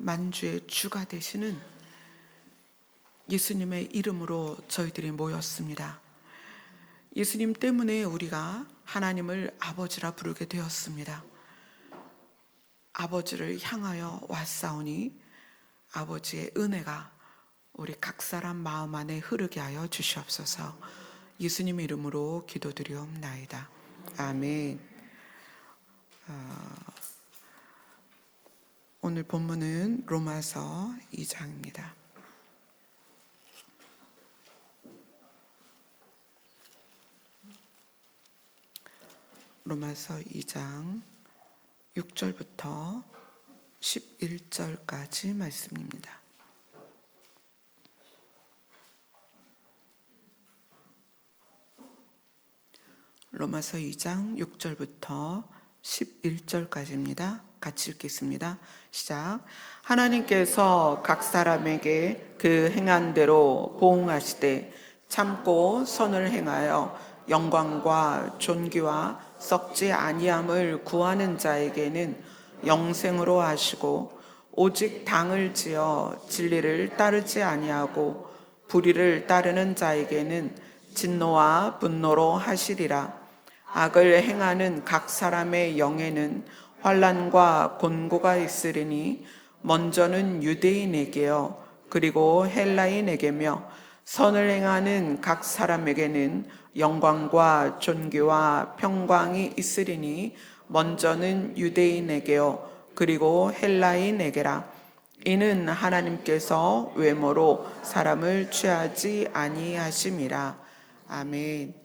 만주의 주가 되시는 예수님의 이름으로 저희들이 모였습니다. 예수님 때문에 우리가 하나님을 아버지라 부르게 되었습니다. 아버지를 향하여 왔사오니 아버지의 은혜가 우리 각 사람 마음 안에 흐르게 하여 주시옵소서. 예수님 이름으로 기도드리옵나이다. 아멘. 오늘 본문은 로마서 2장입니다. 로마서 2장 6절부터 11절까지 말씀입니다. 로마서 2장 6절부터 11절까지입니다. 같이 읽겠습니다. 시작. 하나님께서 각 사람에게 그 행한 대로 보응하시되 참고 선을 행하여 영광과 존귀와 썩지 아니함을 구하는 자에게는 영생으로 하시고, 오직 당을 지어 진리를 따르지 아니하고 불의를 따르는 자에게는 진노와 분노로 하시리라. 악을 행하는 각 사람의 영에는 환난과 곤고가 있으리니 먼저는 유대인에게요 그리고 헬라인에게며, 선을 행하는 각 사람에게는 영광과 존귀와 평강이 있으리니 먼저는 유대인에게요 그리고 헬라인에게라. 이는 하나님께서 외모로 사람을 취하지 아니하심이라. 아멘.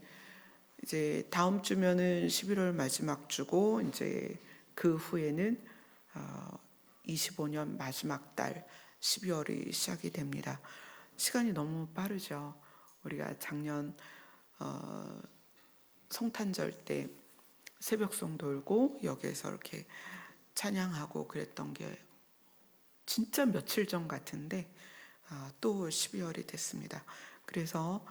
이제 다음 주면은 11월 마지막 주고, 이제 그 후에는 25년 마지막 달 12월이 시작이 됩니다. 시간이 너무 빠르죠. 우리가 작년 성탄절 때 새벽송 돌고 여기에서 이렇게 찬양하고 그랬던 게 진짜 며칠 전 같은데 또 12월이 됐습니다. 그래서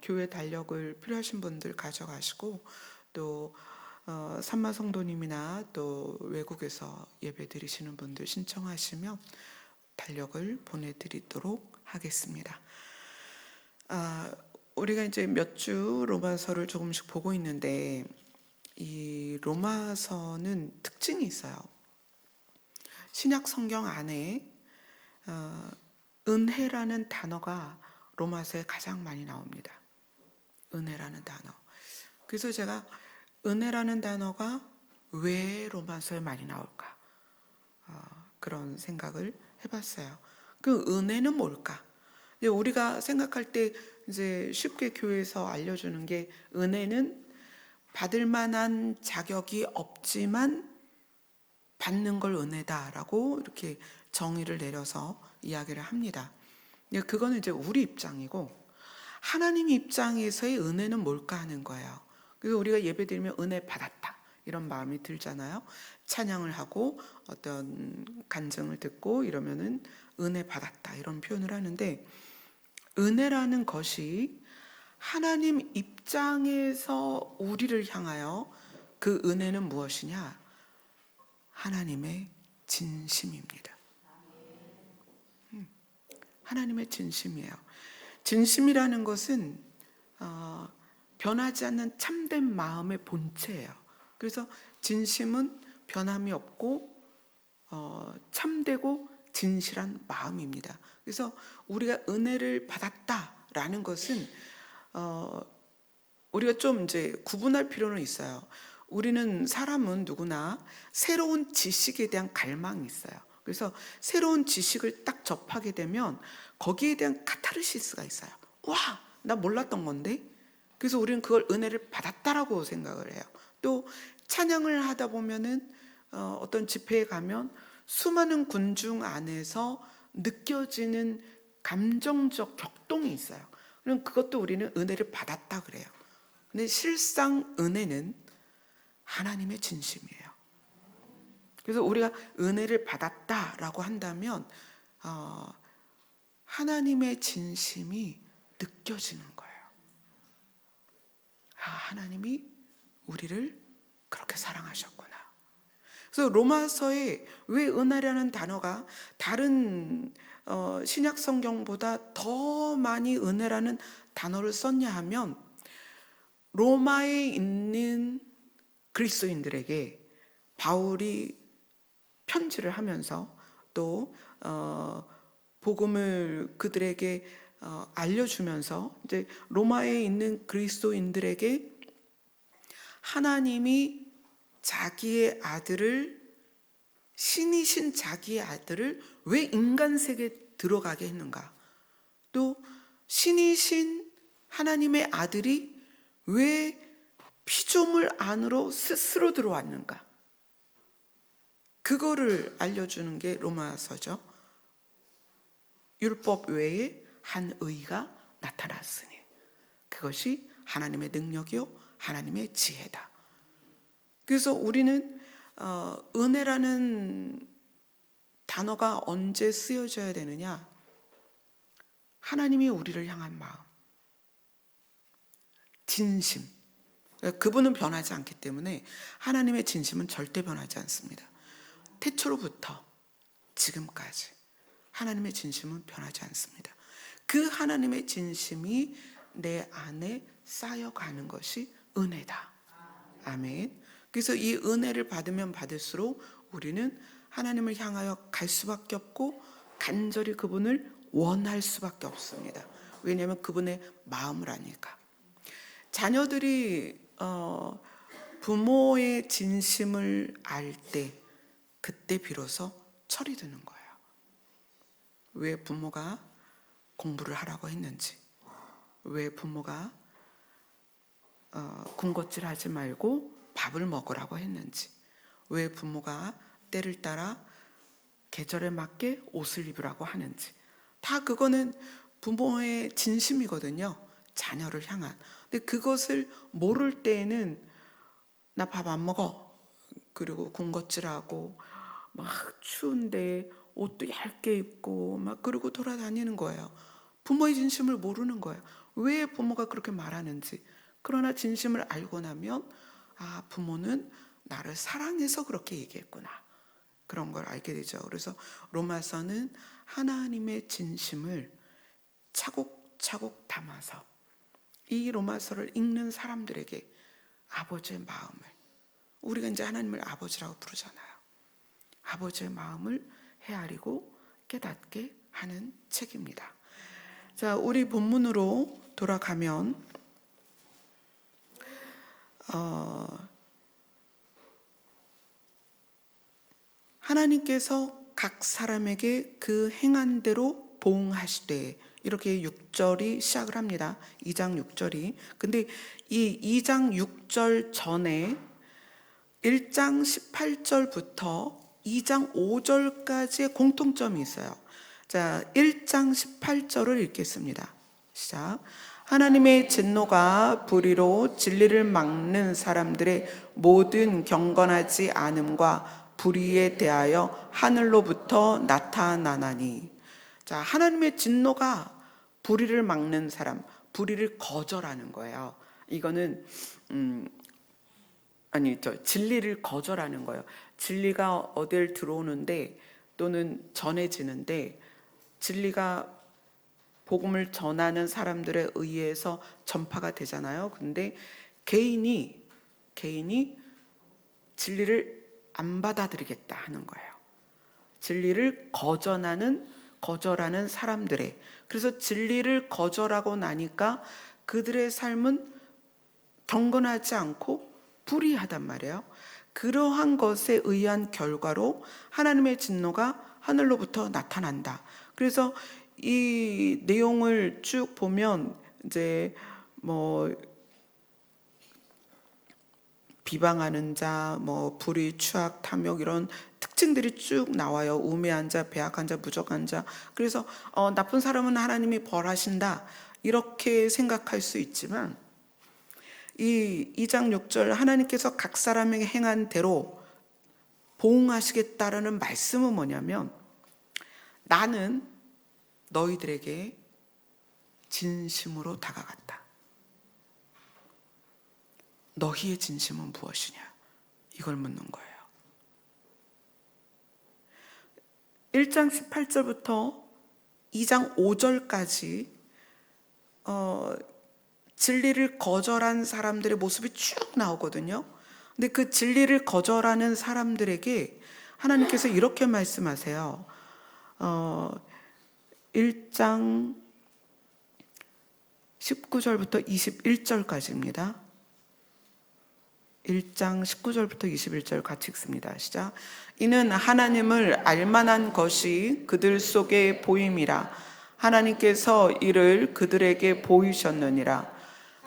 교회 달력을 필요하신 분들 가져가시고, 또 산마 성도님이나 또 외국에서 예배 드리시는 분들 신청하시면 달력을 보내드리도록 하겠습니다. 우리가 이제 몇 주 로마서를 조금씩 보고 있는데, 이 로마서는 특징이 있어요. 신약 성경 안에 은혜라는 단어가 로마서에 가장 많이 나옵니다. 은혜라는 단어. 그래서 제가 은혜라는 단어가 왜 로마서에 많이 나올까? 그런 생각을 해봤어요. 그 은혜는 뭘까? 우리가 생각할 때 이제 쉽게 교회에서 알려주는 게, 은혜는 받을 만한 자격이 없지만 받는 걸 은혜다라고 이렇게 정의를 내려서 이야기를 합니다. 그거는 이제 우리 입장이고, 하나님 입장에서의 은혜는 뭘까 하는 거예요. 그래서 우리가 예배드리면 은혜 받았다 이런 마음이 들잖아요. 찬양을 하고 어떤 간증을 듣고 이러면은 은혜 받았다 이런 표현을 하는데, 은혜라는 것이 하나님 입장에서 우리를 향하여 그 은혜는 무엇이냐? 하나님의 진심입니다. 하나님의 진심이에요. 진심이라는 것은 변하지 않는 참된 마음의 본체예요. 그래서 진심은 변함이 없고 참되고 진실한 마음입니다. 그래서 우리가 은혜를 받았다라는 것은 우리가 좀 이제 구분할 필요는 있어요. 우리는 사람은 누구나 새로운 지식에 대한 갈망이 있어요. 그래서 새로운 지식을 딱 접하게 되면 거기에 대한 카타르시스가 있어요. 와, 나 몰랐던 건데? 그래서 우리는 그걸 은혜를 받았다라고 생각을 해요. 또 찬양을 하다 보면은 어떤 집회에 가면 수많은 군중 안에서 느껴지는 감정적 격동이 있어요. 그럼 그것도 우리는 은혜를 받았다 그래요. 근데 실상 은혜는 하나님의 진심이에요. 그래서 우리가 은혜를 받았다라고 한다면 하나님의 진심이 느껴지는 거예요. 하나님이 우리를 그렇게 사랑하셨구나. 그래서 로마서에 왜 은혜라는 단어가 다른 신약 성경보다 더 많이 은혜라는 단어를 썼냐 하면, 로마에 있는 그리스도인들에게 바울이 편지를 하면서 또 복음을 그들에게 알려주면서, 이제 로마에 있는 그리스도인들에게 하나님이 자기의 아들을, 신이신 자기의 아들을 왜 인간 세계에 들어가게 했는가, 또 신이신 하나님의 아들이 왜 피조물 안으로 스스로 들어왔는가, 그거를 알려주는 게 로마서죠. 율법 외에 한 의가 나타났으니 그것이 하나님의 능력이요 하나님의 지혜다. 그래서 우리는 은혜라는 단어가 언제 쓰여져야 되느냐, 하나님이 우리를 향한 마음, 진심, 그분은 변하지 않기 때문에 하나님의 진심은 절대 변하지 않습니다. 태초로부터 지금까지 하나님의 진심은 변하지 않습니다. 그 하나님의 진심이 내 안에 쌓여가는 것이 은혜다. 아멘. 그래서 이 은혜를 받으면 받을수록 우리는 하나님을 향하여 갈 수밖에 없고 간절히 그분을 원할 수밖에 없습니다. 왜냐하면 그분의 마음을 아니까. 자녀들이 부모의 진심을 알 때, 그때 비로소 철이 드는 거예요. 왜 부모가 공부를 하라고 했는지, 왜 부모가 군것질 하지 말고 밥을 먹으라고 했는지, 왜 부모가 때를 따라 계절에 맞게 옷을 입으라고 하는지, 다 그거는 부모의 진심이거든요. 자녀를 향한. 근데 그것을 모를 때에는 나 밥 안 먹어, 그리고 군것질하고 막 추운데 옷도 얇게 입고 막 그러고 돌아다니는 거예요. 부모의 진심을 모르는 거예요. 왜 부모가 그렇게 말하는지. 그러나 진심을 알고 나면, 아, 부모는 나를 사랑해서 그렇게 얘기했구나, 그런 걸 알게 되죠. 그래서 로마서는 하나님의 진심을 차곡차곡 담아서 이 로마서를 읽는 사람들에게 아버지의 마음을, 우리가 이제 하나님을 아버지라고 부르잖아요. 아버지의 마음을 헤아리고 깨닫게 하는 책입니다. 자, 우리 본문으로 돌아가면 하나님께서 각 사람에게 그 행한 대로 보응하시되, 이렇게 6절이 시작을 합니다. 2장 6절이. 근데 이 2장 6절 전에 1장 18절부터 2장 5절까지의 공통점이 있어요. 자, 1장 18절을 읽겠습니다. 시작. 하나님의 진노가 불의로 진리를 막는 사람들의 모든 경건하지 않음과 불의에 대하여 하늘로부터 나타나나니. 자, 하나님의 진노가 불의를 막는 사람, 불의를 거절하는 거예요. 이거는 진리를 거절하는 거예요. 진리가 어딜 들어오는데 또는 전해지는데, 진리가 복음을 전하는 사람들에 의해서 전파가 되잖아요. 근데 개인이 진리를 안 받아들이겠다 하는 거예요. 진리를 거절하는 사람들의, 그래서 진리를 거절하고 나니까 그들의 삶은 경건하지 않고 불의하단 말이에요. 그러한 것에 의한 결과로 하나님의 진노가 하늘로부터 나타난다. 그래서 이 내용을 쭉 보면 이제 비방하는 자, 불의, 추악, 탐욕, 이런 특징들이 쭉 나와요. 우매한 자, 배악한 자, 무적한 자. 그래서 나쁜 사람은 하나님이 벌하신다, 이렇게 생각할 수 있지만, 이 2장 6절 하나님께서 각 사람에게 행한 대로 보응하시겠다라는 말씀은 뭐냐면, 나는 너희들에게 진심으로 다가갔다. 너희의 진심은 무엇이냐, 이걸 묻는 거예요. 1장 18절부터 2장 5절까지 진리를 거절한 사람들의 모습이 쭉 나오거든요. 근데 그 진리를 거절하는 사람들에게 하나님께서 이렇게 말씀하세요. 1장 19절부터 21절까지입니다. 1장 19절부터 21절 같이 읽습니다. 시작. 이는 하나님을 알만한 것이 그들 속에 보임이라. 하나님께서 이를 그들에게 보이셨느니라.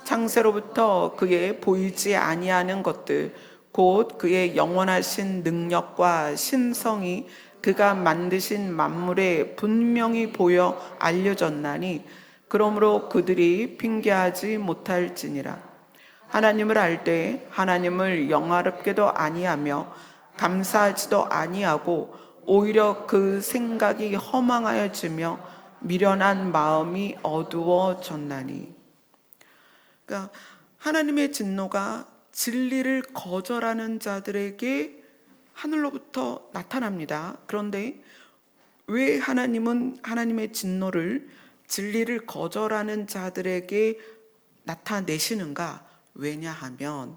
창세로부터 그의 보이지 아니하는 것들 곧 그의 영원하신 능력과 신성이 그가 만드신 만물에 분명히 보여 알려졌나니 그러므로 그들이 핑계하지 못할지니라. 하나님을 알 때 하나님을 영화롭게도 아니하며 감사하지도 아니하고 오히려 그 생각이 허망하여지며 미련한 마음이 어두워졌나니. 그러니까 하나님의 진노가 진리를 거절하는 자들에게 하늘로부터 나타납니다. 그런데 왜 하나님은 하나님의 진노를 진리를 거절하는 자들에게 나타내시는가? 왜냐하면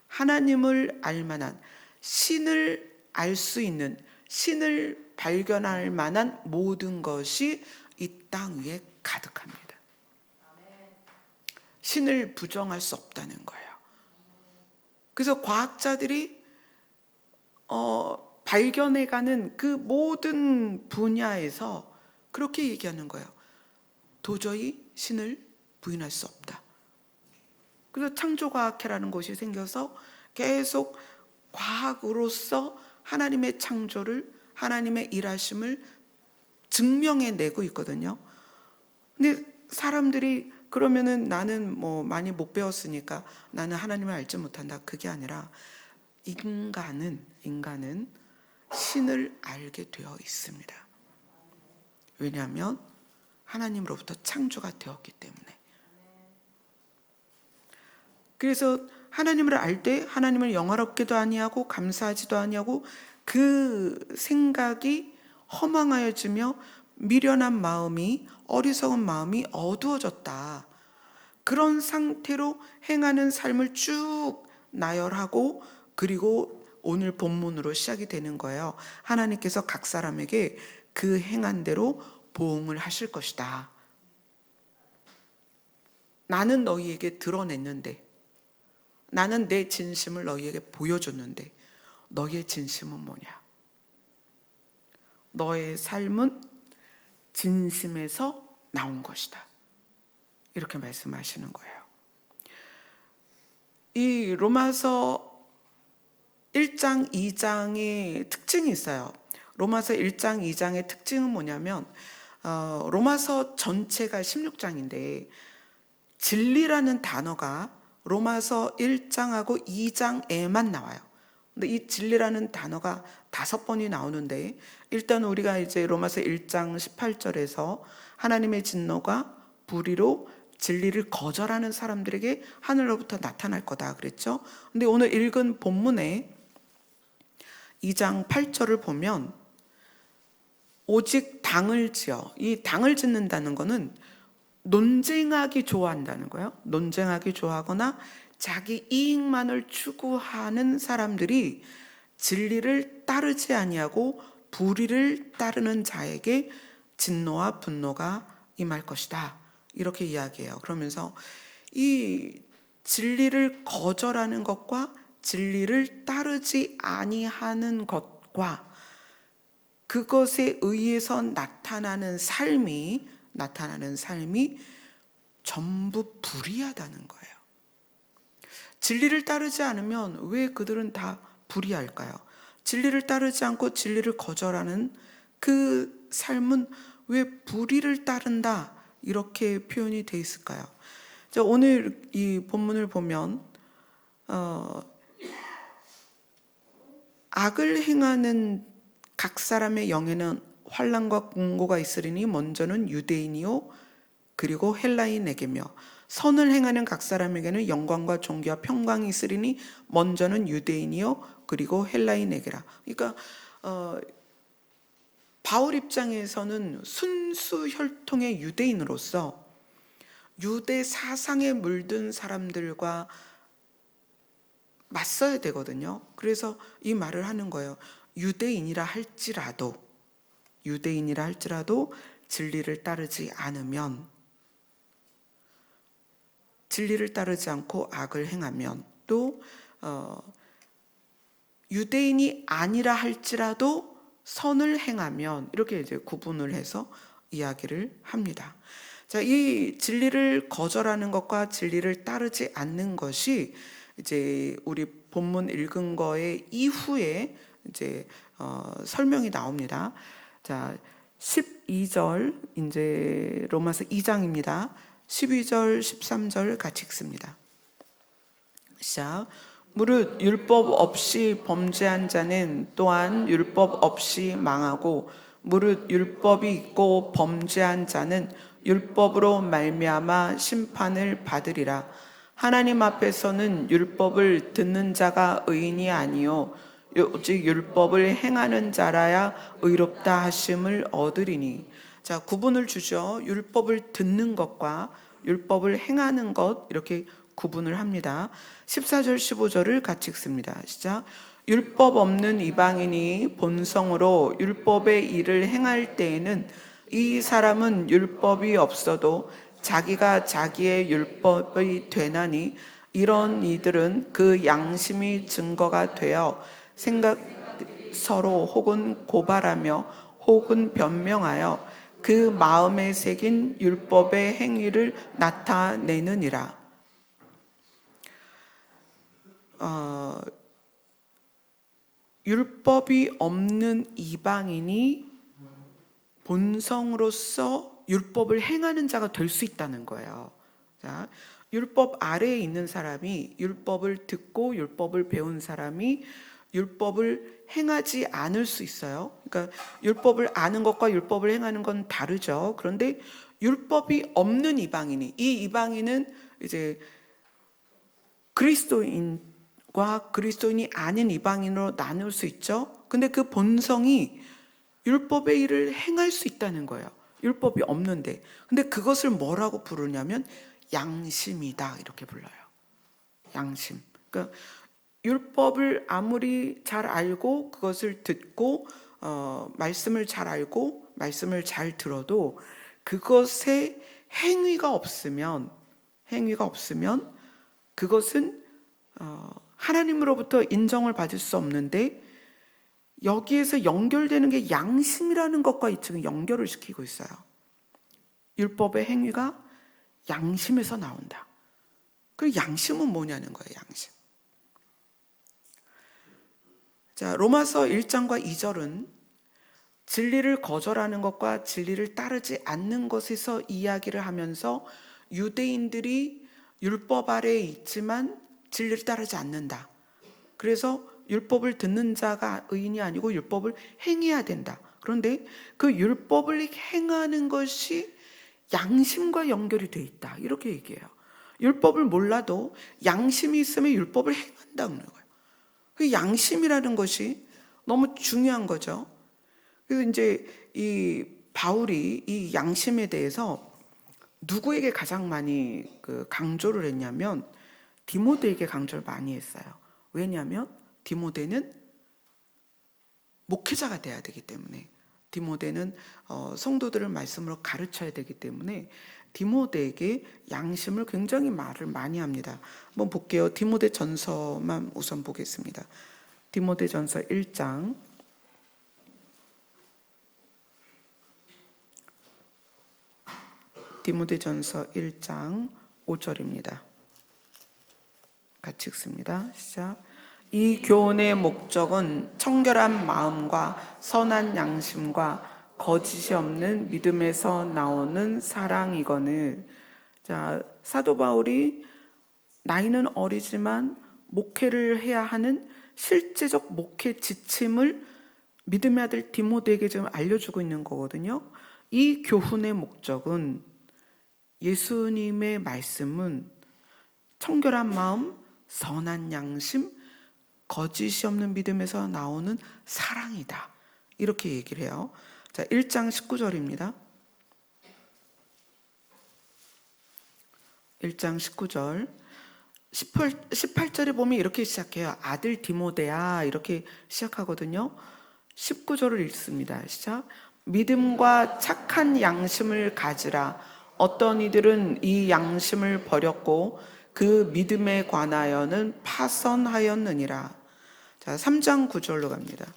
하나님을 알 만한, 신을 알 수 있는, 신을 발견할 만한 모든 것이 이 땅 위에 가득합니다. 신을 부정할 수 없다는 거예요. 그래서 과학자들이 발견해가는 그 모든 분야에서 그렇게 얘기하는 거예요. 도저히 신을 부인할 수 없다. 그래서 창조과학회라는 것이 생겨서 계속 과학으로서 하나님의 창조를, 하나님의 일하심을 증명해내고 있거든요. 근데 사람들이 그러면은 나는 뭐 많이 못 배웠으니까 나는 하나님을 알지 못한다. 그게 아니라 인간은 신을 알게 되어 있습니다. 왜냐하면 하나님으로부터 창조가 되었기 때문에. 그래서 하나님을 알 때 하나님을 영화롭게도 아니하고 감사하지도 아니하고 그 생각이 허망하여지며 미련한 마음이, 어리석은 마음이 어두워졌다. 그런 상태로 행하는 삶을 쭉 나열하고, 그리고 오늘 본문으로 시작이 되는 거예요. 하나님께서 각 사람에게 그 행한 대로 보응을 하실 것이다. 나는 너희에게 드러냈는데, 나는 내 진심을 너희에게 보여줬는데 너희의 진심은 뭐냐? 너의 삶은 진심에서 나온 것이다. 이렇게 말씀하시는 거예요. 이 로마서 1장, 2장의 특징이 있어요. 로마서 1장, 2장의 특징은 뭐냐면 로마서 전체가 16장인데 진리라는 단어가 로마서 1장하고 2장에만 나와요. 근데 이 진리라는 단어가 5번이 나오는데, 일단 우리가 이제 로마서 1장 18절에서 하나님의 진노가 불의로 진리를 거절하는 사람들에게 하늘로부터 나타날 거다 그랬죠. 근데 오늘 읽은 본문에 2장 8절을 보면 오직 당을 지어, 이 당을 짓는다는 거는 논쟁하기 좋아한다는 거예요. 논쟁하기 좋아하거나 자기 이익만을 추구하는 사람들이 진리를 따르지 아니하고 불의를 따르는 자에게 진노와 분노가 임할 것이다. 이렇게 이야기해요. 그러면서 이 진리를 거절하는 것과 진리를 따르지 아니하는 것과 그것에 의해서 나타나는 삶이 전부 불의하다는 거예요. 진리를 따르지 않으면 왜 그들은 다 불의할까요? 진리를 따르지 않고 진리를 거절하는 그 삶은 왜 불의를 따른다 이렇게 표현이 돼 있을까요? 자, 오늘 이 본문을 보면 악을 행하는 각 사람의 영에는 환난과 공고가 있으리니 먼저는 유대인이요 그리고 헬라인에게며 선을 행하는 각 사람에게는 영광과 존귀와 평강이 있으리니 먼저는 유대인이요 그리고 헬라인에게라. 그러니까 바울 입장에서는 순수 혈통의 유대인으로서 유대 사상에 물든 사람들과 맞서야 되거든요. 그래서 이 말을 하는 거예요. 유대인이라 할지라도 진리를 따르지 않으면, 진리를 따르지 않고 악을 행하면, 또 유대인이 아니라 할지라도 선을 행하면, 이렇게 이제 구분을 해서 이야기를 합니다. 자, 이 진리를 거절하는 것과 진리를 따르지 않는 것이 이제 우리 본문 읽은 거의 이후에 이제 설명이 나옵니다. 자, 12절, 이제 로마서 2장입니다. 12절, 13절 같이 읽습니다. 시작. 무릇 율법 없이 범죄한 자는 또한 율법 없이 망하고, 무릇 율법이 있고 범죄한 자는 율법으로 말미암아 심판을 받으리라. 하나님 앞에서는 율법을 듣는 자가 의인이 아니요 오직 율법을 행하는 자라야 의롭다 하심을 얻으리니. 자, 구분을 주죠. 율법을 듣는 것과 율법을 행하는 것, 이렇게 구분을 합니다. 14절 15절을 같이 읽습니다. 시작. 율법 없는 이방인이 본성으로 율법의 일을 행할 때에는 이 사람은 율법이 없어도 자기가 자기의 율법이 되나니, 이런 이들은 그 양심이 증거가 되어 생각 서로 혹은 고발하며 혹은 변명하여 그 마음에 새긴 율법의 행위를 나타내느니라. 율법이 없는 이방인이 본성으로서 율법을 행하는 자가 될 수 있다는 거예요. 자, 율법 아래에 있는 사람이, 율법을 듣고 율법을 배운 사람이 율법을 행하지 않을 수 있어요. 그러니까 율법을 아는 것과 율법을 행하는 건 다르죠. 그런데 율법이 없는 이방인이, 이 이방인은 이제 그리스도인과 그리스도인이 아닌 이방인으로 나눌 수 있죠. 근데 그 본성이 율법의 일을 행할 수 있다는 거예요. 율법이 없는데. 근데 그것을 뭐라고 부르냐면 양심이다, 이렇게 불러요. 양심. 그러니까 율법을 아무리 잘 알고 그것을 듣고 말씀을 잘 알고 말씀을 잘 들어도 그것에 행위가 없으면 그것은 하나님으로부터 인정을 받을 수 없는데, 여기에서 연결되는 게 양심이라는 것과 지금 연결을 시키고 있어요. 율법의 행위가 양심에서 나온다. 그 양심은 뭐냐는 거예요. 양심. 자, 로마서 1장과 2절은 진리를 거절하는 것과 진리를 따르지 않는 것에서 이야기를 하면서 유대인들이 율법 아래에 있지만 진리를 따르지 않는다. 그래서 율법을 듣는 자가 의인이 아니고 율법을 행해야 된다. 그런데 그 율법을 행하는 것이 양심과 연결이 돼 있다, 이렇게 얘기해요. 율법을 몰라도 양심이 있으면 율법을 행한다는 거예요. 그 양심이라는 것이 너무 중요한 거죠. 그래서 이제 이 바울이 이 양심에 대해서 누구에게 가장 많이 강조를 했냐면 디모데에게 강조를 많이 했어요. 왜냐하면 디모데는 목회자가 돼야 되기 때문에, 디모데는 성도들을 말씀으로 가르쳐야 되기 때문에 디모데에게 양심을 굉장히 말을 많이 합니다. 한번 볼게요. 디모데 전서만 우선 보겠습니다. 디모데 전서 1장 디모데전서 1장 5절입니다. 같이 읽습니다. 시작. 이 교훈의 목적은 청결한 마음과 선한 양심과 거짓이 없는 믿음에서 나오는 사랑이거늘. 자, 사도 바울이 나이는 어리지만 목회를 해야 하는 실제적 목회 지침을 믿음의 아들 디모데에게 지금 알려주고 있는 거거든요. 이 교훈의 목적은, 예수님의 말씀은 청결한 마음, 선한 양심, 거짓이 없는 믿음에서 나오는 사랑이다, 이렇게 얘기를 해요. 자, 1장 19절입니다. 1장 19절. 18절에 보면 이렇게 시작해요. 아들 디모데야, 이렇게 시작하거든요. 19절을 읽습니다. 시작. 믿음과 착한 양심을 가지라. 어떤 이들은 이 양심을 버렸고 그 믿음에 관하여는 파선하였느니라. 자, 3장 9절로 갑니다.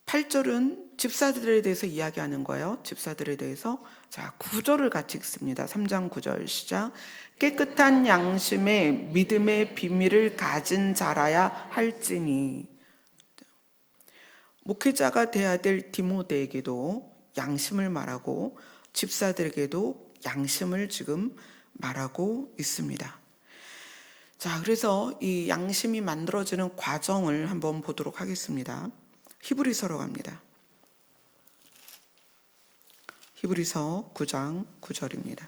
8절은 집사들에 대해서 이야기하는 거예요. 집사들에 대해서. 자, 9절을 같이 읽습니다. 3장 9절 시작. 깨끗한 양심에 믿음의 비밀을 가진 자라야 할지니. 목회자가 돼야 될 디모데에게도 양심을 말하고 집사들에게도 양심을 지금 말하고 있습니다. 자, 그래서 이 양심이 만들어지는 과정을 한번 보도록 하겠습니다. 히브리서로 갑니다. 히브리서 9장 9절입니다.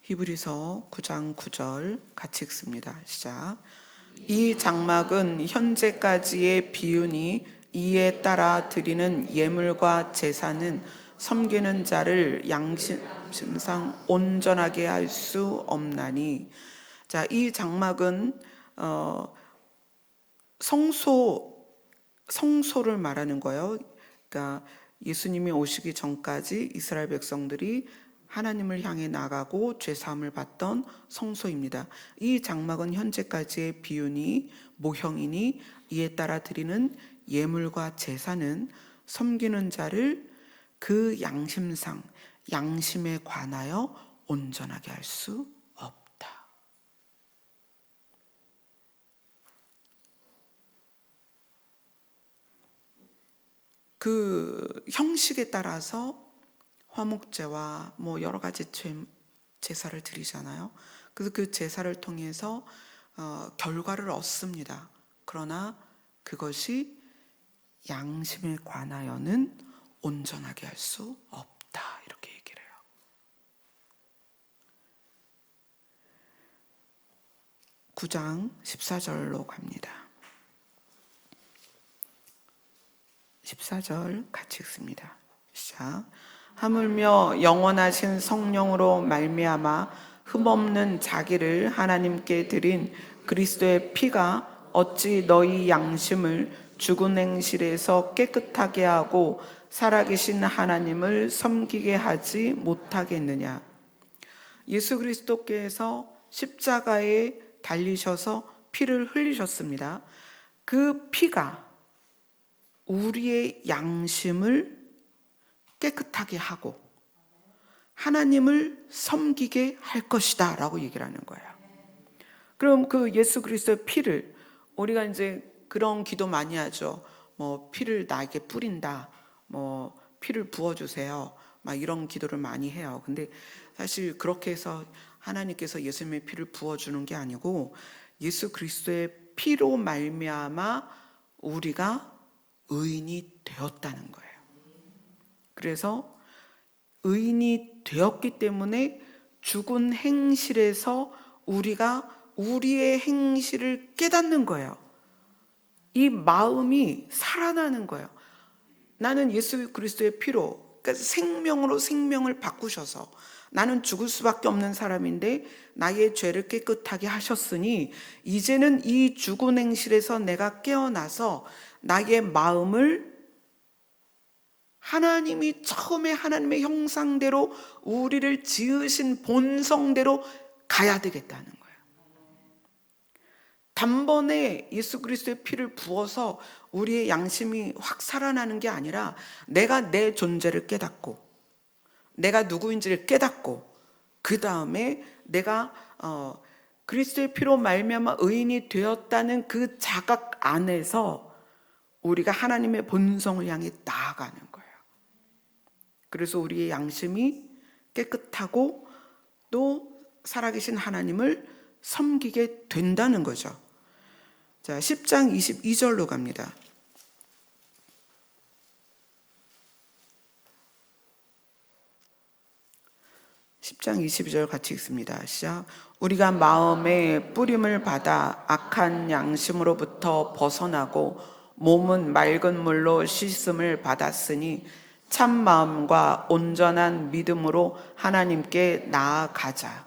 히브리서 9장 9절 같이 읽습니다. 시작. 이 장막은 현재까지의 비윤이 이에 따라 드리는 예물과 제사는 섬기는 자를 양심상 온전하게 할 수 없나니. 자, 이 장막은 성소를 말하는 거예요. 그러니까 예수님이 오시기 전까지 이스라엘 백성들이 하나님을 향해 나가고 죄사함을 받던 성소입니다. 이 장막은 현재까지의 비윤이 모형이니 이에 따라 드리는 예물과 제사는 섬기는 자를 그 양심상, 양심에 관하여 온전하게 할 수 없다. 그 형식에 따라서 화목제와 뭐 여러 가지 제사를 드리잖아요. 그래서 그 제사를 통해서 결과를 얻습니다. 그러나 그것이 양심에 관하여는 온전하게 할 수 없다. 이렇게 얘기를 해요. (9장 14절로) 갑니다. 14절 같이 읽습니다. 시작. 하물며 영원하신 성령으로 말미암아 흠없는 자기를 하나님께 드린 그리스도의 피가 어찌 너희 양심을 죽은 행실에서 깨끗하게 하고 살아계신 하나님을 섬기게 하지 못하겠느냐. 예수 그리스도께서 십자가에 달리셔서 피를 흘리셨습니다. 그 피가 우리의 양심을 깨끗하게 하고 하나님을 섬기게 할 것이다 라고 얘기를 하는 거예요. 그럼 그 예수 그리스도의 피를, 우리가 이제 그런 기도 많이 하죠. 뭐 피를 나에게 뿌린다, 뭐 피를 부어주세요, 막 이런 기도를 많이 해요. 근데 사실 그렇게 해서 하나님께서 예수님의 피를 부어주는 게 아니고 예수 그리스도의 피로 말미암아 우리가 의인이 되었다는 거예요. 그래서 의인이 되었기 때문에 죽은 행실에서 우리가 우리의 행실을 깨닫는 거예요. 이 마음이 살아나는 거예요. 나는 예수 그리스도의 피로, 그러니까 생명으로 생명을 바꾸셔서 나는 죽을 수밖에 없는 사람인데 나의 죄를 깨끗하게 하셨으니 이제는 이 죽은 행실에서 내가 깨어나서 나의 마음을 하나님이 처음에 하나님의 형상대로 우리를 지으신 본성대로 가야 되겠다는 거예요. 단번에 예수 그리스도의 피를 부어서 우리의 양심이 확 살아나는 게 아니라 내가 내 존재를 깨닫고 내가 누구인지를 깨닫고 그 다음에 내가 그리스도의 피로 말미암아 의인이 되었다는 그 자각 안에서 우리가 하나님의 본성을 향해 나아가는 거예요. 그래서 우리의 양심이 깨끗하고 또 살아계신 하나님을 섬기게 된다는 거죠. 자, 10장 22절로 갑니다. 10장 22절 같이 읽습니다. 시작. 우리가 마음의 뿌림을 받아 악한 양심으로부터 벗어나고 몸은 맑은 물로 씻음을 받았으니 참 마음과 온전한 믿음으로 하나님께 나아가자.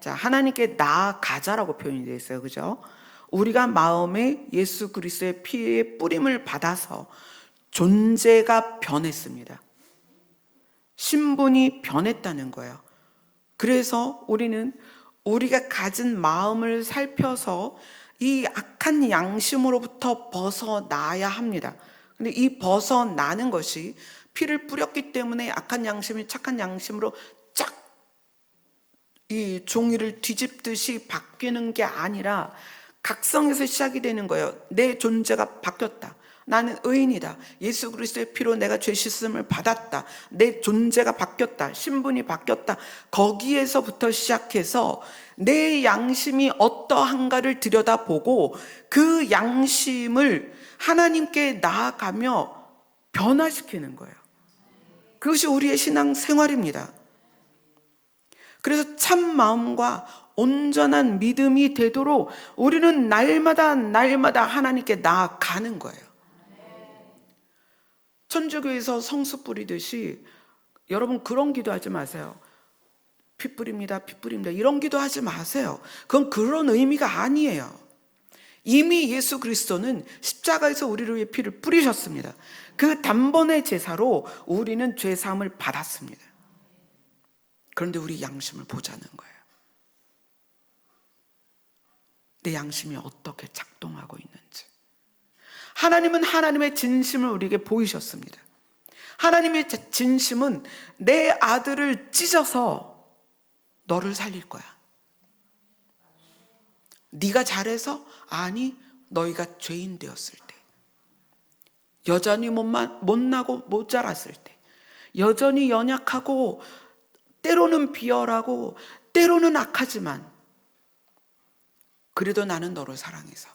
자, 하나님께 나아가자라고 표현이 되어 있어요. 그죠? 우리가 마음에 예수 그리스도의 피의 뿌림을 받아서 존재가 변했습니다. 신분이 변했다는 거예요. 그래서 우리는 우리가 가진 마음을 살펴서 이 악한 양심으로부터 벗어나야 합니다. 근데 이 벗어나는 것이 피를 뿌렸기 때문에 악한 양심이 착한 양심으로 쫙 이 종이를 뒤집듯이 바뀌는 게 아니라 각성에서 시작이 되는 거예요. 내 존재가 바뀌었다. 나는 의인이다. 예수 그리스도의 피로 내가 죄 씻음을 받았다. 내 존재가 바뀌었다. 신분이 바뀌었다. 거기에서부터 시작해서 내 양심이 어떠한가를 들여다보고 그 양심을 하나님께 나아가며 변화시키는 거예요. 그것이 우리의 신앙 생활입니다. 그래서 참 마음과 온전한 믿음이 되도록 우리는 날마다 하나님께 나아가는 거예요. 천주교에서 성수 뿌리듯이 여러분 그런 기도하지 마세요. 피 뿌립니다, 피 뿌립니다. 이런 기도하지 마세요. 그건 그런 의미가 아니에요. 이미 예수 그리스도는 십자가에서 우리를 위해 피를 뿌리셨습니다. 그 단번의 제사로 우리는 죄 사함을 받았습니다. 그런데 우리 양심을 보자는 거예요. 내 양심이 어떻게 작동하고 있는지. 하나님은 하나님의 진심을 우리에게 보이셨습니다. 하나님의 진심은 내 아들을 찢어서 너를 살릴 거야. 네가 잘해서? 아니, 너희가 죄인 되었을 때, 여전히 못나고 못 자랐을 때, 여전히 연약하고 때로는 비열하고 때로는 악하지만 그래도 나는 너를 사랑해서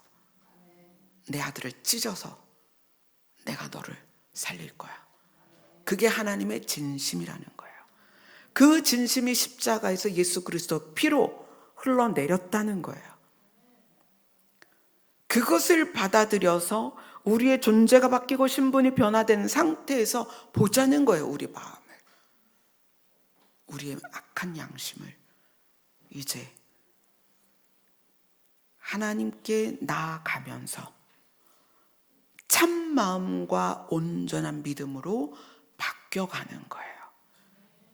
내 아들을 찢어서 내가 너를 살릴 거야. 그게 하나님의 진심이라는 거예요. 그 진심이 십자가에서 예수 그리스도 피로 흘러내렸다는 거예요. 그것을 받아들여서 우리의 존재가 바뀌고 신분이 변화된 상태에서 보자는 거예요. 우리 마음을, 우리의 악한 양심을 이제 하나님께 나아가면서 참 마음과 온전한 믿음으로 바뀌어가는 거예요.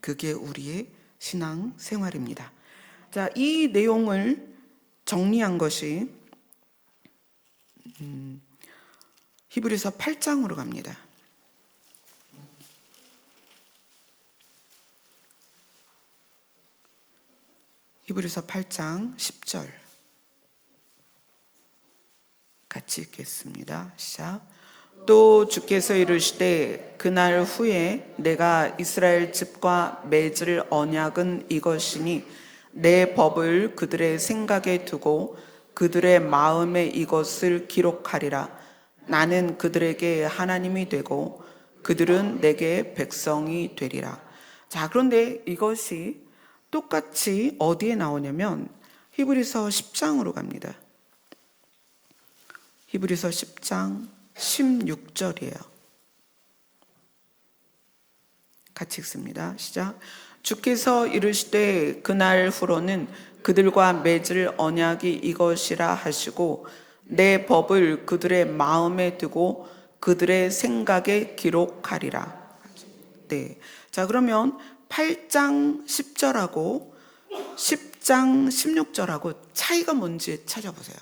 그게 우리의 신앙 생활입니다. 자, 이 내용을 정리한 것이 히브리서 8장으로 갑니다. 히브리서 8장 10절 같이 읽겠습니다. 시작. 또 주께서 이르시되 그날 후에 내가 이스라엘 집과 맺을 언약은 이것이니 내 법을 그들의 생각에 두고 그들의 마음에 이것을 기록하리라. 나는 그들에게 하나님이 되고 그들은 내게 백성이 되리라. 자, 그런데 이것이 똑같이 어디에 나오냐면 히브리서 10장으로 갑니다. 히브리서 10장 16절이에요. 같이 읽습니다. 시작. 주께서 이르시되 그날 후로는 그들과 맺을 언약이 이것이라 하시고 내 법을 그들의 마음에 두고 그들의 생각에 기록하리라. 네. 자, 그러면 8장 10절하고 10장 16절하고 차이가 뭔지 찾아보세요.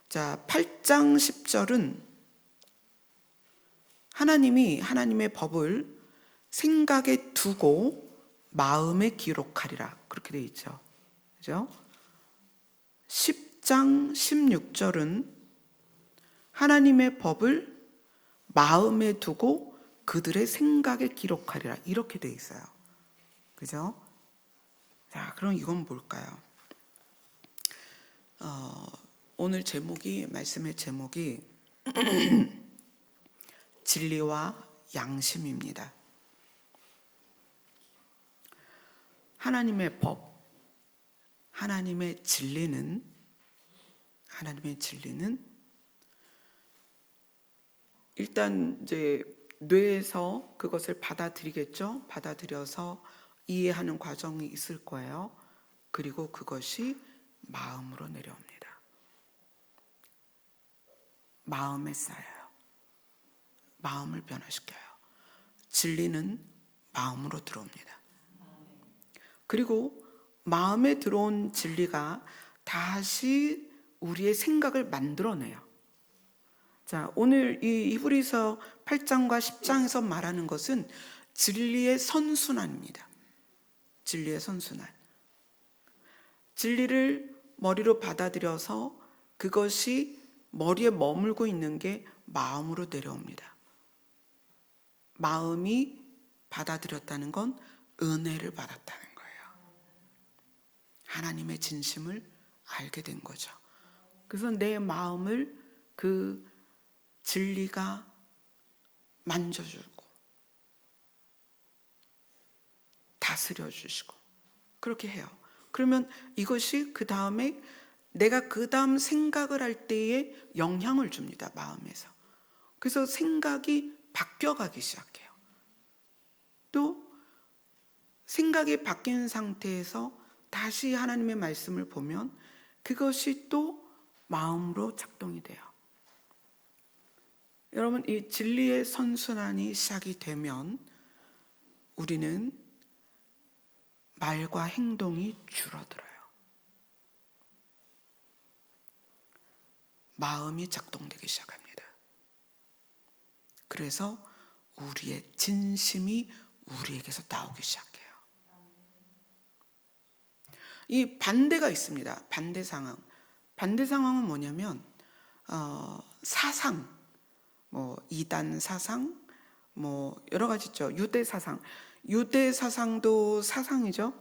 자, 8장 10절은 하나님이 하나님의 법을 생각에 두고 마음에 기록하리라. 그렇게 되어 있죠. 그죠? 10장 16절은 하나님의 법을 마음에 두고 그들의 생각에 기록하리라. 이렇게 돼 있어요. 그죠? 자, 그럼 이건 뭘까요? 오늘 말씀의 제목이 진리와 양심입니다. 하나님의 법, 하나님의 진리는 일단 이제 뇌에서 그것을 받아들이겠죠. 받아들여서 이해하는 과정이 있을 거예요. 그리고 그것이 마음으로 내려옵니다. 마음에 쌓여요. 마음을 변화시켜요. 진리는 마음으로 들어옵니다. 그리고 마음에 들어온 진리가 다시 우리의 생각을 만들어내요. 자, 오늘 이 히브리서 8장과 10장에서 말하는 것은 진리의 선순환입니다. 진리의 선순환. 진리를 머리로 받아들여서 그것이 머리에 머물고 있는 게 마음으로 내려옵니다. 마음이 받아들였다는 건 은혜를 받았다는 거예요. 하나님의 진심을 알게 된 거죠. 그래서 내 마음을 그 진리가 만져주고 다스려주시고 그렇게 해요. 그러면 이것이 그 다음에 내가 그 다음 생각을 할 때에 영향을 줍니다. 마음에서. 그래서 생각이 바뀌어가기 시작해요. 또 생각이 바뀐 상태에서 다시 하나님의 말씀을 보면 그것이 또 마음으로 작동이 돼요. 여러분, 이 진리의 선순환이 시작이 되면 우리는 말과 행동이 줄어들어요. 마음이 작동되기 시작합니다. 그래서 우리의 진심이 우리에게서 나오기 시작해요. 이 반대가 있습니다. 반대 상황. 반대 상황은 뭐냐면 사상, 이단 사상, 여러 가지 있죠. 유대 사상. 유대 사상도 사상이죠.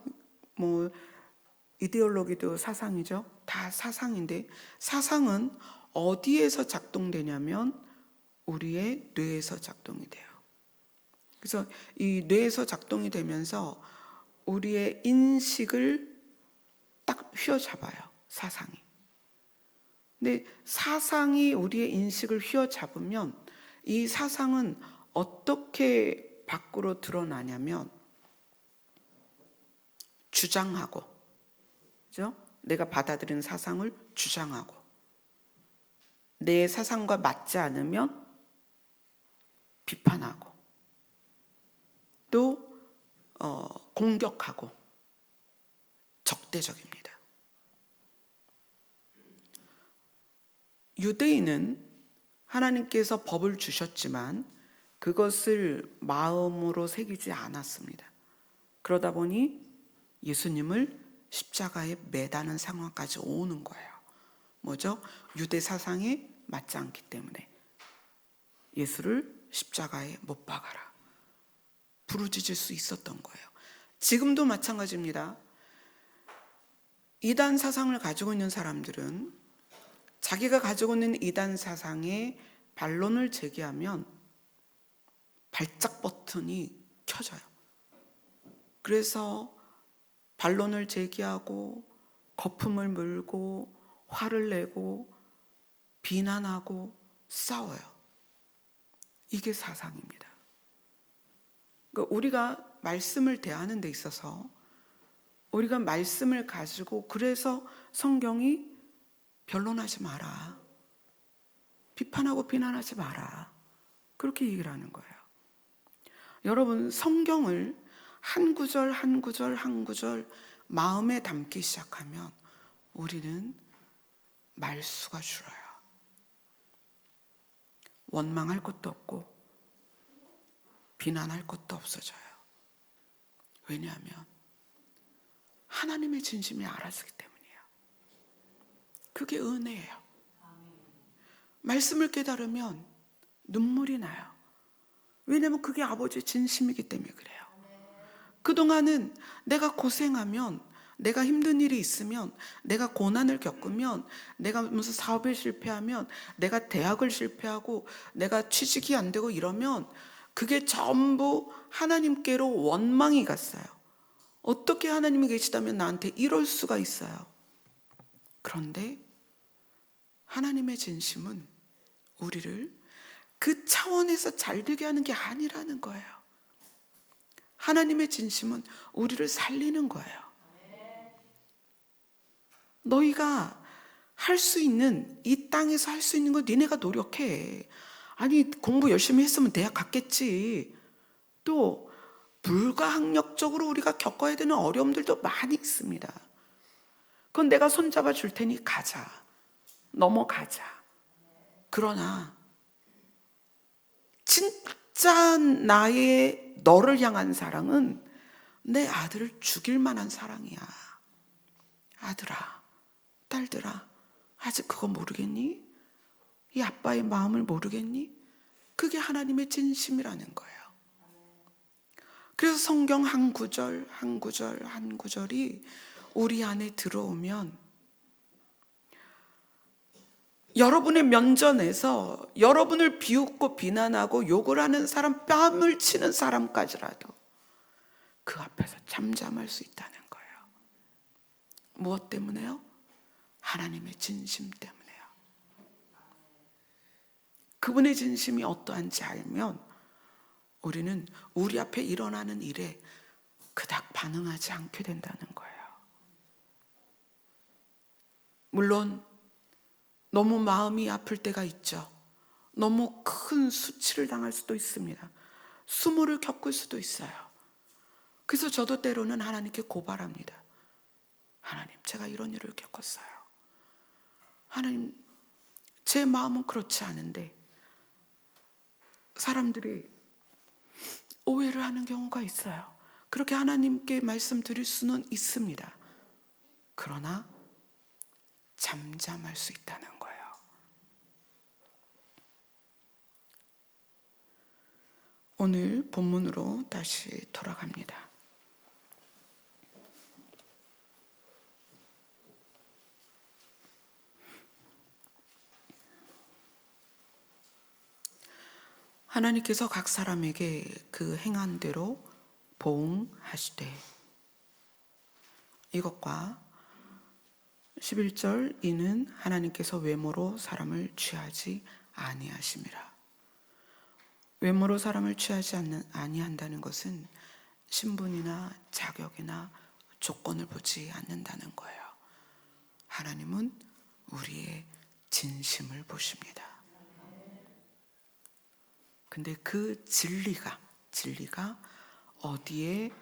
이데올로기도 사상이죠. 다 사상인데 사상은 어디에서 작동되냐면 우리의 뇌에서 작동이 돼요. 그래서 이 뇌에서 작동이 되면서 우리의 인식을 딱 휘어잡아요. 사상이. 근데 사상이 우리의 인식을 휘어잡으면 이 사상은 어떻게 밖으로 드러나냐면 주장하고, 그죠? 내가 받아들인 사상을 주장하고, 내 사상과 맞지 않으면 비판하고, 또 공격하고, 적대적입니다. 유대인은 하나님께서 법을 주셨지만 그것을 마음으로 새기지 않았습니다. 그러다 보니 예수님을 십자가에 매다는 상황까지 오는 거예요. 뭐죠? 유대 사상에 맞지 않기 때문에 예수를 십자가에 못 박아라. 부르짖을 수 있었던 거예요. 지금도 마찬가지입니다. 이단 사상을 가지고 있는 사람들은 자기가 가지고 있는 이단 사상에 반론을 제기하면 발작 버튼이 켜져요. 그래서 반론을 제기하고 거품을 물고 화를 내고 비난하고 싸워요. 이게 사상입니다. 그러니까 우리가 말씀을 대하는 데 있어서 우리가 말씀을 가지고 그래서 성경이 변론하지 마라. 비판하고 비난하지 마라. 그렇게 얘기를 하는 거예요. 여러분, 성경을 한 구절 한 구절 한 구절 마음에 담기 시작하면 우리는 말수가 줄어요. 원망할 것도 없고 비난할 것도 없어져요. 왜냐하면 하나님의 진심이 알아지기 때문이에요. 그게 은혜예요. 말씀을 깨달으면 눈물이 나요. 왜냐하면 그게 아버지의 진심이기 때문에 그래요. 그동안은 내가 고생하면, 내가 힘든 일이 있으면, 내가 고난을 겪으면, 내가 무슨 사업에 실패하면, 내가 대학을 실패하고, 내가 취직이 안 되고 이러면 그게 전부 하나님께로 원망이 갔어요. 어떻게 하나님이 계시다면 나한테 이럴 수가 있어요. 그런데 하나님의 진심은 우리를 그 차원에서 잘 되게 하는 게 아니라는 거예요. 하나님의 진심은 우리를 살리는 거예요. 너희가 할 수 있는, 이 땅에서 할 수 있는 거 니네가 노력해. 아니, 공부 열심히 했으면 대학 갔겠지. 또 불가항력적으로 우리가 겪어야 되는 어려움들도 많이 있습니다. 그건 내가 손잡아 줄 테니 가자. 넘어가자. 그러나 진짜 나의 너를 향한 사랑은 내 아들을 죽일 만한 사랑이야. 아들아, 딸들아, 아직 그거 모르겠니? 이 아빠의 마음을 모르겠니? 그게 하나님의 진심이라는 거예요. 그래서 성경 한 구절, 한 구절, 한 구절이 우리 안에 들어오면 여러분의 면전에서 여러분을 비웃고 비난하고 욕을 하는 사람, 뺨을 치는 사람까지라도 그 앞에서 잠잠할 수 있다는 거예요. 무엇 때문에요? 하나님의 진심 때문에요. 그분의 진심이 어떠한지 알면 우리는 우리 앞에 일어나는 일에 그닥 반응하지 않게 된다는 거예요. 물론 너무 마음이 아플 때가 있죠. 너무 큰 수치를 당할 수도 있습니다. 수모를 겪을 수도 있어요. 그래서 저도 때로는 하나님께 고발합니다. 하나님, 제가 이런 일을 겪었어요. 하나님, 제 마음은 그렇지 않은데 사람들이 오해를 하는 경우가 있어요. 그렇게 하나님께 말씀드릴 수는 있습니다. 그러나 잠잠할 수 있다는 거예요. 오늘 본문으로 다시 돌아갑니다. 하나님께서 각 사람에게 그 행한 대로 보응하시되, 이것과 11절, 이는 하나님께서 외모로 사람을 취하지 아니하심이라. 외모로 사람을 취하지 아니한다는 것은 신분이나 자격이나 조건을 보지 않는다는 거예요. 하나님은 우리의 진심을 보십니다. 근데 그 진리가 어디에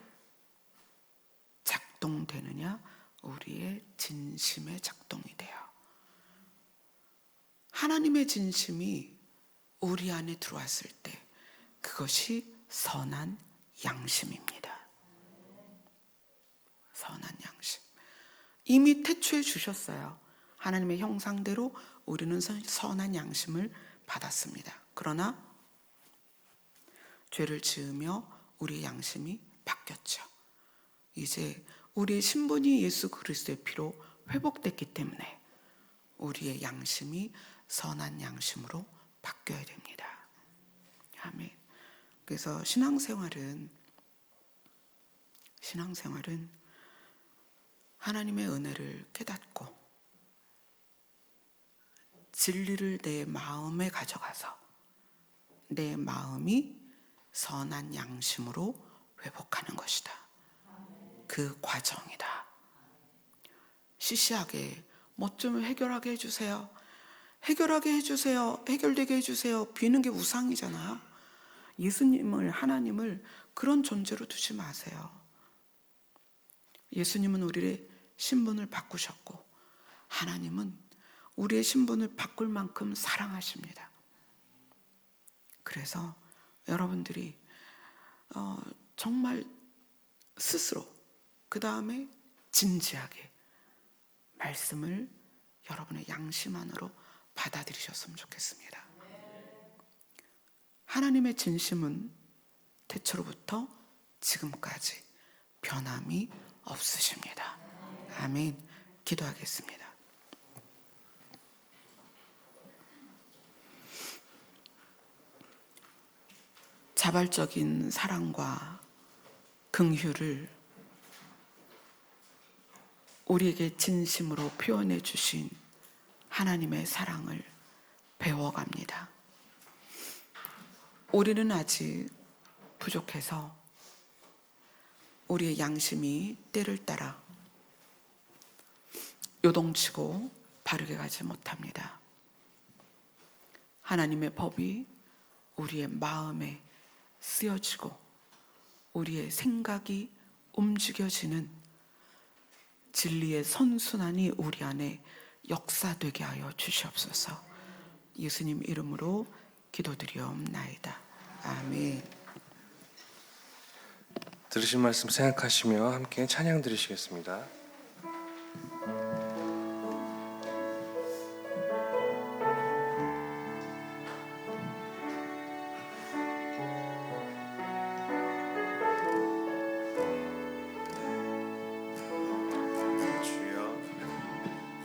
작동되느냐? 우리의 진심에 작동이 돼요. 하나님의 진심이 우리 안에 들어왔을 때 그것이 선한 양심입니다. 선한 양심. 이미 태초에 주셨어요. 하나님의 형상대로 우리는 선한 양심을 받았습니다. 그러나 죄를 지으며 우리의 양심이 바뀌었죠. 이제 우리의 신분이 예수 그리스도의 피로 회복됐기 때문에 우리의 양심이 선한 양심으로 바뀌어야 됩니다. 아멘. 그래서 신앙생활은 하나님의 은혜를 깨닫고 진리를 내 마음에 가져가서 내 마음이 선한 양심으로 회복하는 것이다. 그 과정이다. 시시하게 뭐 좀 해결하게 해주세요. 해결하게 해주세요. 해결되게 해주세요. 비는 게 우상이잖아요. 예수님을, 하나님을 그런 존재로 두지 마세요. 예수님은 우리의 신분을 바꾸셨고 하나님은 우리의 신분을 바꿀 만큼 사랑하십니다. 그래서 여러분들이 정말 스스로 그 다음에 진지하게 말씀을 여러분의 양심 안으로 받아들이셨으면 좋겠습니다. 하나님의 진심은 태초로부터 지금까지 변함이 없으십니다. 아멘. 기도하겠습니다. 자발적인 사랑과 긍휼을 우리에게 진심으로 표현해 주신 하나님의 사랑을 배워갑니다. 우리는 아직 부족해서 우리의 양심이 때를 따라 요동치고 바르게 가지 못합니다. 하나님의 법이 우리의 마음에 쓰여지고 우리의 생각이 움직여지는 진리의 선순환이 우리 안에 역사되게 하여 주시옵소서. 예수님 이름으로 기도드리옵나이다. 아멘. 들으신 말씀 생각하시며 함께 찬양 드리시겠습니다.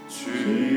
주의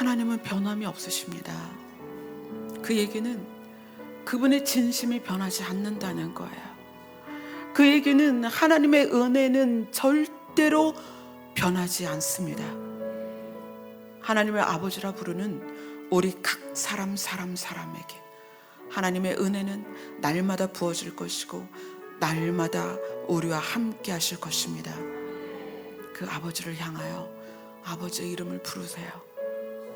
하나님은 변함이 없으십니다. 그 얘기는 그분의 진심이 변하지 않는다는 거예요. 그 얘기는 하나님의 은혜는 절대로 변하지 않습니다. 하나님의 아버지라 부르는 우리 각 사람에게 하나님의 은혜는 날마다 부어질 것이고 날마다 우리와 함께 하실 것입니다. 그 아버지를 향하여 아버지의 이름을 부르세요.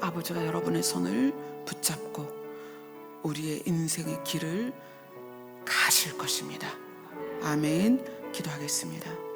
아버지가 여러분의 손을 붙잡고 우리의 인생의 길을 가실 것입니다. 아멘. 기도하겠습니다.